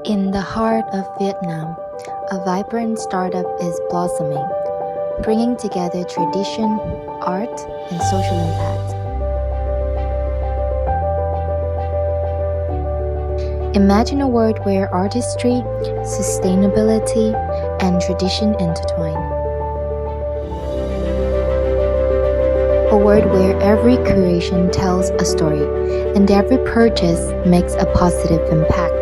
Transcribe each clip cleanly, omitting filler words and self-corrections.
In the heart of Vietnam, a vibrant startup is blossoming, bringing together tradition, art, and social impact. Imagine a world where artistry, sustainability, and tradition intertwine. A world where every creation tells a story and every purchase makes a positive impact.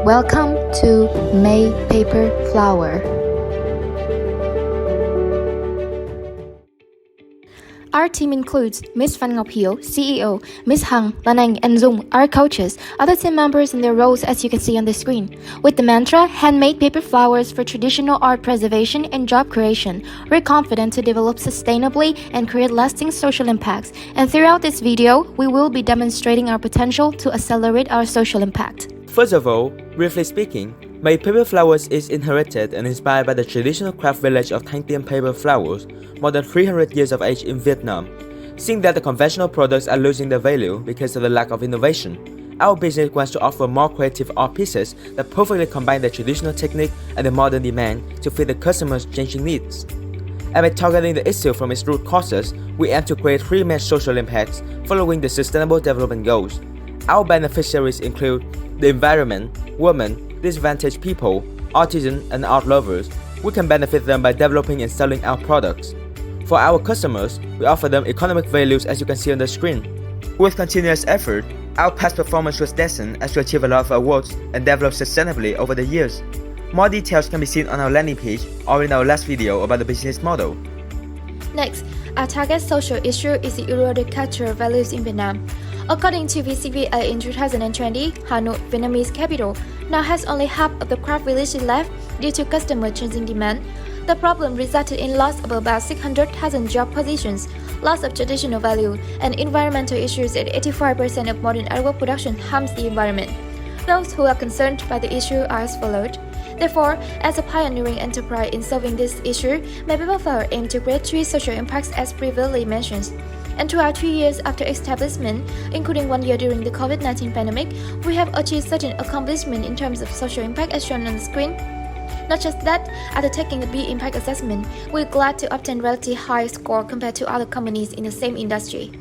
Welcome to Maypaperflower. Our team includes Ms. Phan Ngọc Hiếu, CEO, Ms. Hằng, Lan Anh, and Dung, our coaches, other team members in their roles as you can see on the screen. With the mantra, handmade paper flowers for traditional art preservation and job creation, we're confident to develop sustainably and create lasting social impacts. And throughout this video, we will be demonstrating our potential to accelerate our social impact. First of all, briefly speaking, Maypaperflowers is inherited and inspired by the traditional craft village of Thanh Tien paper flowers, more than 300 years of age in Vietnam. Seeing that the conventional products are losing their value because of the lack of innovation, our business wants to offer more creative art pieces that perfectly combine the traditional technique and the modern demand to fit the customers' changing needs. And by targeting the issue from its root causes, we aim to create three main social impacts following the Sustainable Development Goals. Our beneficiaries include the environment, women, disadvantaged people, artisans, and art lovers. We can benefit them by developing and selling our products. For our customers, we offer them economic values as you can see on the screen. With continuous effort, our past performance was destined as to achieve a lot of awards and develop sustainably over the years. More details can be seen on our landing page or in our last video about the business model. Next, our target social issue is the eroded cultural values in Vietnam. According to VCVA in 2020, Hanoi, Vietnamese capital, now has only half of the craft village left due to customer changing demand. The problem resulted in loss of about 600,000 job positions, loss of traditional value, and environmental issues as 85% of modern artwork production harms the environment. Those who are concerned by the issue are as followed. Therefore, as a pioneering enterprise in solving this issue, Maypaperflower aims to create three social impacts as previously mentioned. And throughout 3 years after establishment, including 1 year during the COVID-19 pandemic, we have achieved certain accomplishment in terms of social impact as shown on the screen. Not just that, after taking a B impact assessment, we're glad to obtain relatively high score compared to other companies in the same industry.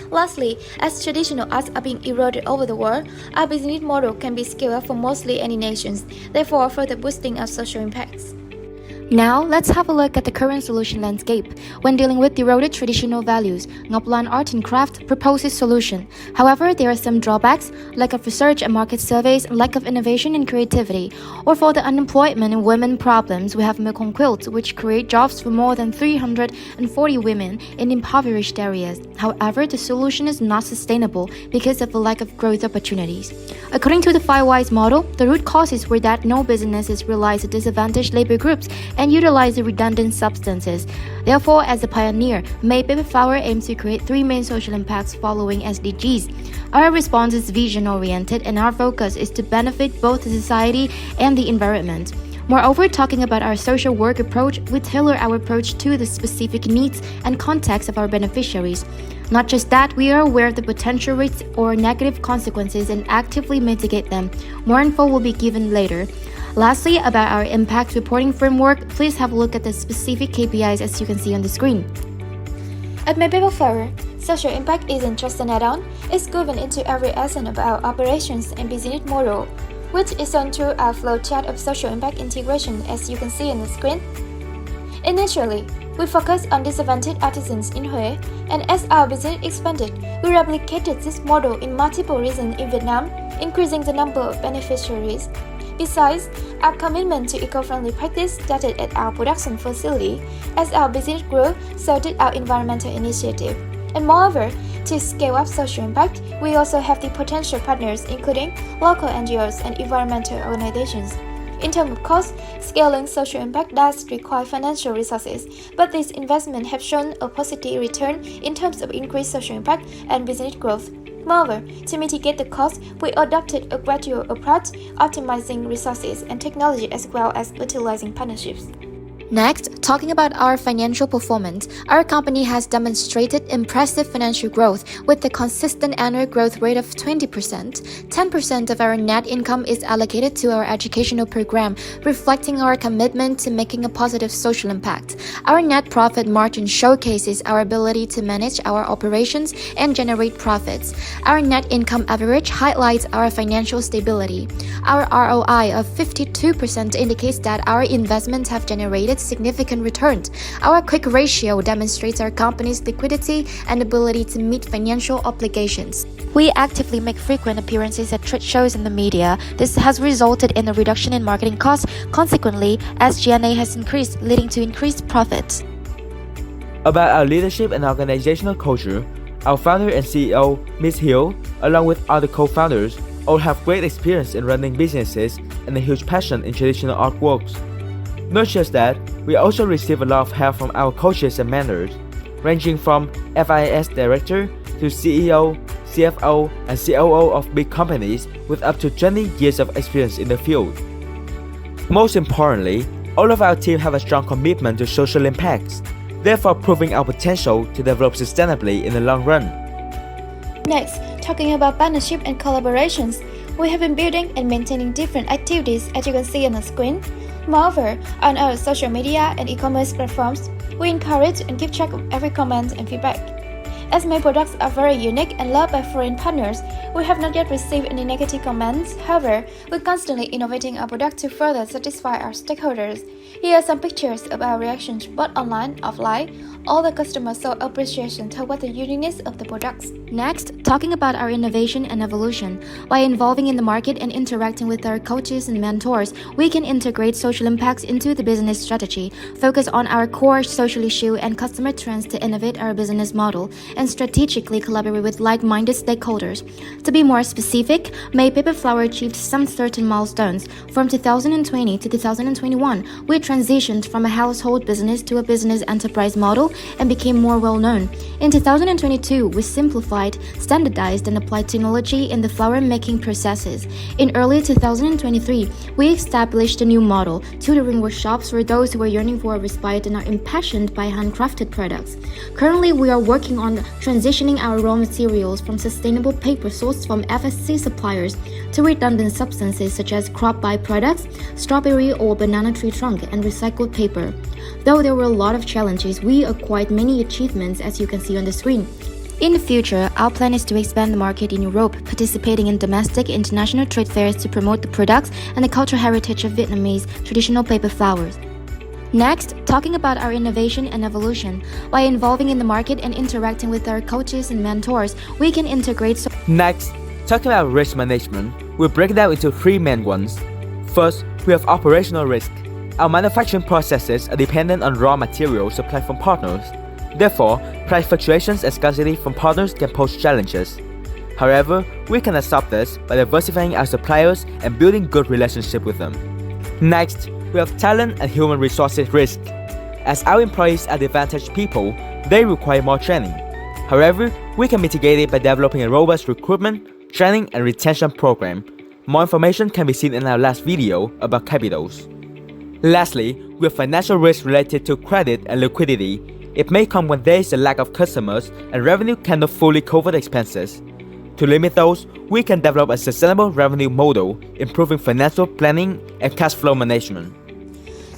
Lastly, as traditional arts are being eroded over the world, our business model can be scaled up for mostly any nations, therefore further boosting our social impacts. Now, let's have a look at the current solution landscape. When dealing with eroded traditional values, Ngọc Lan Art and Craft proposes solution. However, there are some drawbacks, lack of research and market surveys, lack of innovation and creativity. Or for the unemployment and women problems, we have Mekong Quilts, which create jobs for more than 340 women in impoverished areas. However, the solution is not sustainable because of the lack of growth opportunities. According to the 5 Whys model, the root causes were that no businesses realize disadvantaged labor groups and utilize the redundant substances. Therefore, as a pioneer, Maypaperflower aims to create 3 main social impacts following SDGs. Our response is vision-oriented and our focus is to benefit both the society and the environment. Moreover, talking about our social work approach, we tailor our approach to the specific needs and context of our beneficiaries. Not just that, we are aware of the potential risks or negative consequences and actively mitigate them. More info will be given later. Lastly, about our impact reporting framework, please have a look at the specific KPIs as you can see on the screen. At Maypaperflower, social impact isn't just an add-on, it's woven into every aspect of our operations and business model, which is shown through our flowchart of social impact integration as you can see on the screen. Initially, we focused on disadvantaged artisans in Hue, and as our business expanded, we replicated this model in multiple regions in Vietnam, increasing the number of beneficiaries. Besides, our commitment to eco-friendly practice started at our production facility. As our business grew, so did our environmental initiative. And moreover, to scale up social impact, we also have the potential partners including local NGOs and environmental organizations. In terms of cost, scaling social impact does require financial resources, but these investments have shown a positive return in terms of increased social impact and business growth. Moreover, to mitigate the cost, we adopted a gradual approach, optimizing resources and technology as well as utilizing partnerships. Next, talking about our financial performance, our company has demonstrated impressive financial growth with a consistent annual growth rate of 20%. 10% of our net income is allocated to our educational program, reflecting our commitment to making a positive social impact. Our net profit margin showcases our ability to manage our operations and generate profits. Our net income average highlights our financial stability. Our ROI of 52% indicates that our investments have generated significant returns. Our quick ratio demonstrates our company's liquidity and ability to meet financial obligations. We actively make frequent appearances at trade shows in the media. This has resulted in a reduction in marketing costs. Consequently, SG&A has increased, leading to increased profits. About our leadership and organizational culture, our founder and CEO, Ms. Hue, along with other co-founders, all have great experience in running businesses and a huge passion in traditional artworks. Not just that, we also receive a lot of help from our coaches and mentors, ranging from FIS director to CEO, CFO, and COO of big companies with up to 20 years of experience in the field. Most importantly, all of our team have a strong commitment to social impacts, therefore proving our potential to develop sustainably in the long run. Next, talking about partnership and collaborations, we have been building and maintaining different activities as you can see on the screen. Moreover, on our social media and e-commerce platforms, we encourage and keep track of every comment and feedback. As my products are very unique and loved by foreign partners, we have not yet received any negative comments. However, we're constantly innovating our product to further satisfy our stakeholders. Here are some pictures of our reactions both online and offline. All the customers show appreciation toward the uniqueness of the products. Next, talking about our innovation and evolution. By involving in the market and interacting with our coaches and mentors, we can integrate social impacts into the business strategy, focus on our core social issue and customer trends to innovate our business model, and strategically collaborate with like-minded stakeholders. To be more specific, Maypaperflower achieved some certain milestones. From 2020 to 2021, we transitioned from a household business to a business enterprise model and became more well-known. In 2022, we simplified, standardized, and applied technology in the flower-making processes. In early 2023, we established a new model, tutoring workshops for those who are yearning for a respite and are impassioned by handcrafted products. Currently, we are working on transitioning our raw materials from sustainable paper sourced from FSC suppliers to redundant substances such as crop byproducts, strawberry or banana tree trunk, and recycled paper. Though there were a lot of challenges, we acquired many achievements as you can see on the screen. In the future, our plan is to expand the market in Europe, participating in domestic and international trade fairs to promote the products and the cultural heritage of Vietnamese traditional paper flowers. Next, talking about our innovation and evolution. By involving in the market and interacting with our coaches and mentors, we can integrate. Next, talking about risk management, we'll break it down into three main ones. First, we have operational risk. Our manufacturing processes are dependent on raw materials supplied from partners. Therefore, price fluctuations and scarcity from partners can pose challenges. However, we can stop this by diversifying our suppliers and building good relationships with them. Next, we have talent and human resources risk. As our employees are disadvantaged people, they require more training. However, we can mitigate it by developing a robust recruitment, training, and retention program. More information can be seen in our last video about capitals. Lastly, we have financial risk related to credit and liquidity. It may come when there is a lack of customers and revenue cannot fully cover the expenses. To limit those, we can develop a sustainable revenue model, improving financial planning and cash flow management.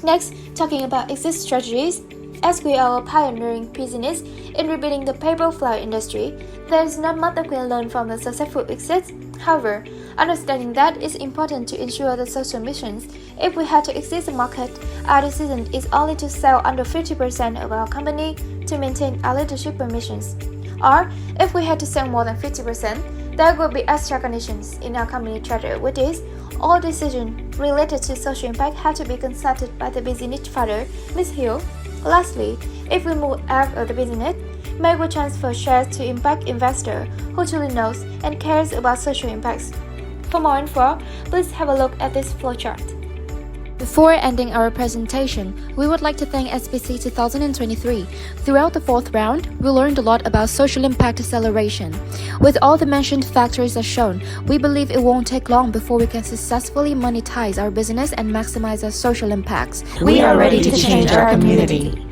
Next, talking about exit strategies. As we are a pioneering business in rebuilding the paper flower industry, there is not much that we can learn from the successful exits. However, understanding that it's important to ensure the social missions. If we had to exit the market, our decision is only to sell under 50% of our company to maintain our leadership permissions. Or, if we had to sell more than 50%, there will be extra conditions in our company charter, which is all decisions related to social impact have to be consulted by the business father, Ms. Hue. Lastly, if we move out of the business, may we transfer shares to impact investor who truly knows and cares about social impacts. For more info, please have a look at this flowchart. Before ending our presentation, we would like to thank SBC 2023. Throughout the fourth round, we learned a lot about social impact acceleration. With all the mentioned factors as shown, we believe it won't take long before we can successfully monetize our business and maximize our social impacts. We are ready to change our community.